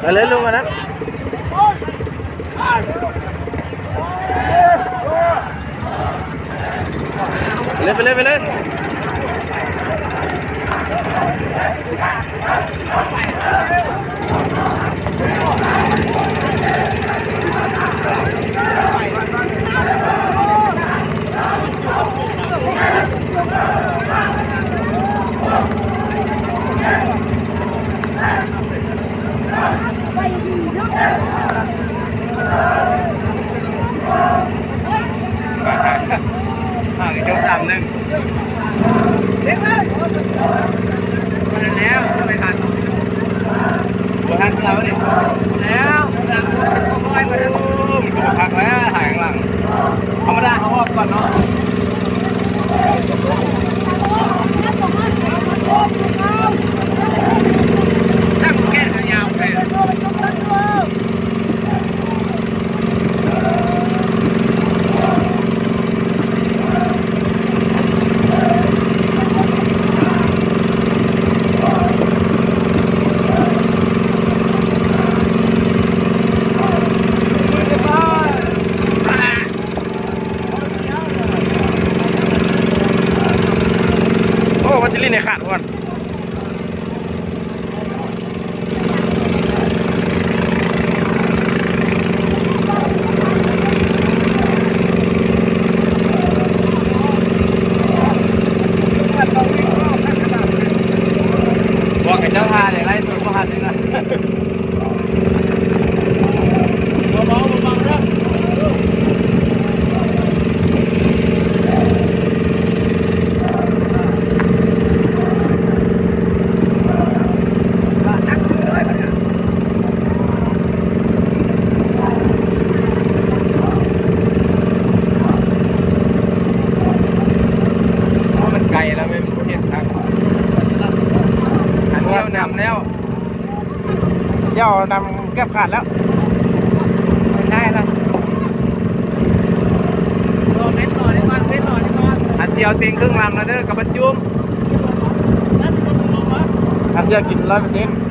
ไปเลยลุงอันนั้นไปเลยจบ3-1เด็กเลยมาแล้วไม่ทันเราเนี่ยแล้วค่อยมาดูพักแล้วถ่ายข้างหลังธรรมดาเขาออกก่อนเนาะถ้าแก้ยาวไปมันจะลิ้นในขาดก่อนบอกกับเจ้าท่าเลยไล่ตัวก็หันเลยนะเบาๆนะไกลแล้วไม่เห็นครับอันนี้นำแล้วเจ้านำแก้ขาดแล้วไม่ได้แล้วเม็ดต่อดีกว่าอันเดียวเต็งครึ่งลำแล้วเด้อกับบรรจุมอันเดียวกิน100%